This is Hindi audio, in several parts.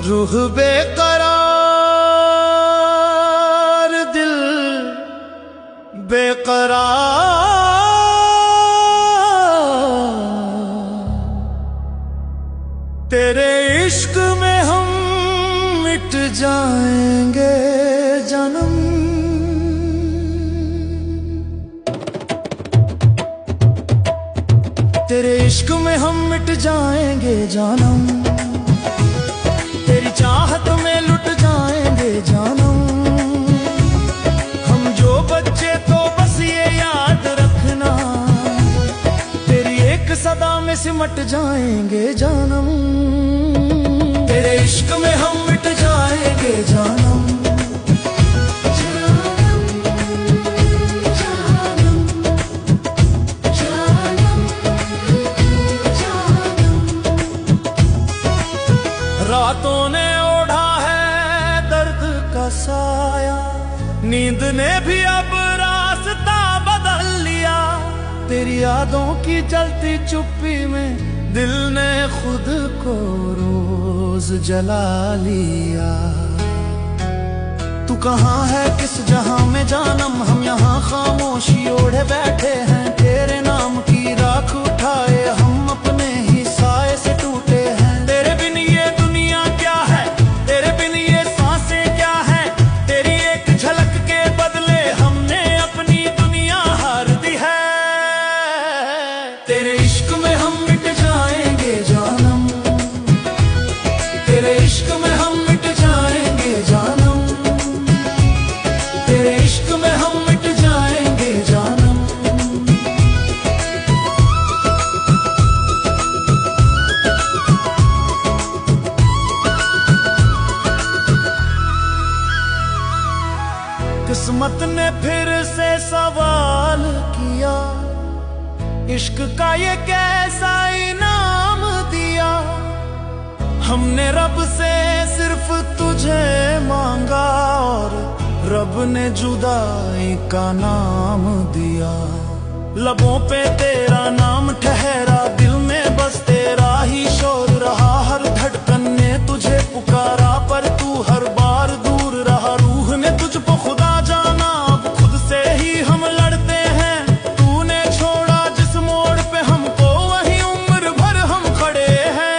रूह बेकरार, दिल बेकरार, तेरे इश्क में हम मिट जाएंगे जन्म। तेरे इश्क में हम मिट जाएंगे जानम, तेरी चाहत में लुट जाएंगे जानम। हम जो बच्चे तो बस ये याद रखना, तेरी एक सदा में सिमट जाएंगे जानम। तेरे इश्क में हम मिट जाएंगे जानम। रातों ने ओढ़ा है दर्द का साया, नींद ने भी अब रास्ता बदल लिया। तेरी यादों की जलती चुप्पी में दिल ने खुद को रोज जला लिया। तू कहाँ है किस जहां में जानम, हम यहाँ खामोशी ओढ़े बैठे हैं। तेरे नाम की राख उठाए हम अपने ही साए से टूटे हैं। तेरे बिन ये दुनिया क्या है, तेरे बिन ये सांसें क्या है। तेरी एक झलक के बदले हमने अपनी दुनिया हार दी है। तेरे इश्क में हम मिट जाएंगे जानम, तेरे इश्क में हम मिट जाएंगे जानम, तेरे इश्क में हम मिट जाएंगे जानम। किस्मत ने फिर से सवाल किया, इश्क का ये कैसा इनाम दिया। हमने रब से सिर्फ तुझे मांगा और रब ने जुदाई का नाम दिया। लबों पे तेरा नाम ठहरा, दिल में बस तेरा ही शोर रहा। हर धड़कन ने तुझे पुकारा पर तू हर बार दूर रहा। रूह ने तुझको खुदा जाना, अब खुद से ही हम लड़ते हैं। तूने छोड़ा जिस मोड़ पे हमको, वहीं उम्र भर हम खड़े हैं।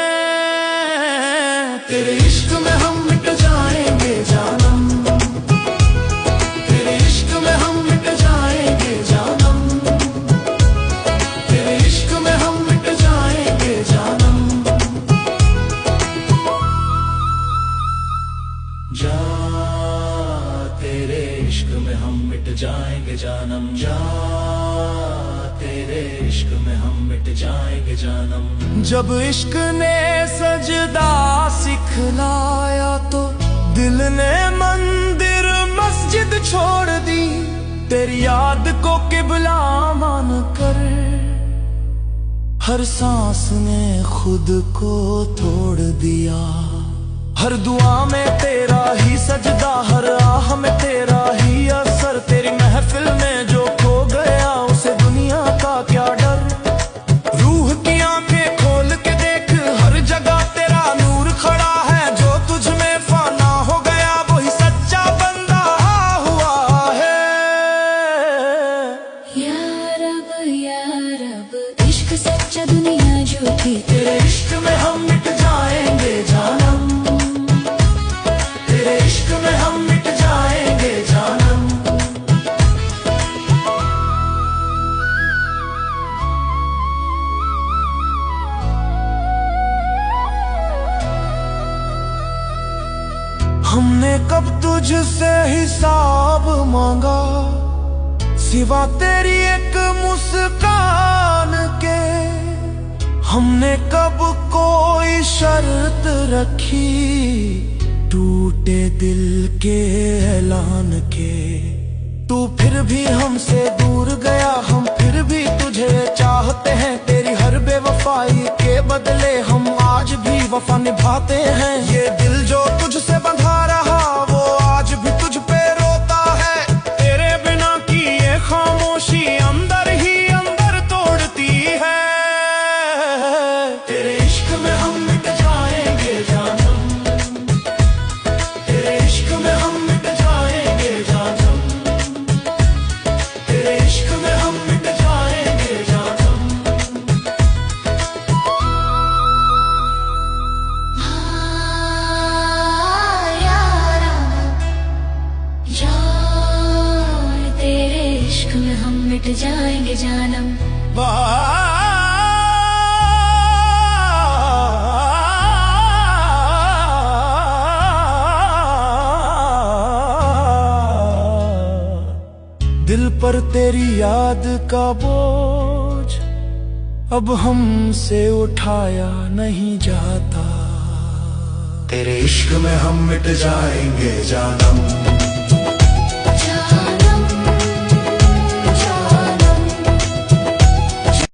तेरे इश्क में हम मिट जाएंगे जानम, तेरे इश्क में हम मिट जाएंगे जानम, तेरे इश्क में हम मिट जाएंगे जानम। जा तेरे इश्क में हम मिट जाएंगे जानम, जा तेरे इश्क में हम मिट जाएंगे जानम। जब इश्क ने सजदा सिखलाया तो दिल ने मंदिर मस्जिद छोड़ दी। तेरी याद को किबला मान कर हर सांस ने खुद को तोड़ दिया। हर दुआ में तेरा ही सजदा, हर आह में तेरा ही असर। तेरी महफिल में जो खो गया उसे दुनिया का क्या डर। रूह की आंखें खोल के देख, हर जगह तेरा नूर खड़ा है। जो तुझ में फाना हो गया वही सच्चा बंदा हुआ है। या रब इश्क सच्चा दुनिया झूठी। तेरे इश्क में हम मिट जाएंगे जानम, तेरे इश्क में हम मिट जाएंगे जानम। हमने कब तुझसे हिसाब मांगा, सिवा तेरी एक मुस्कान के। हमने कब कोई शर्त रखी, टूटे दिल के ऐलान के। तू फिर भी हमसे दूर गया, हम फिर भी तुझे चाहते हैं। तेरी हर बेवफाई के बदले हम आज भी वफा निभाते हैं। ये दिल जो तुझसे बंधा रहा वो आज भी तुझ पे रोता है। तेरे बिना की ये खामोशी अंदर ही अंदर तोड़ती है। तेरे इश्क में हम मिट जाएंगे जानम, पर तेरी याद का बोझ अब हमसे उठाया नहीं जाता। तेरे इश्क में हम मिट जाएंगे जानम।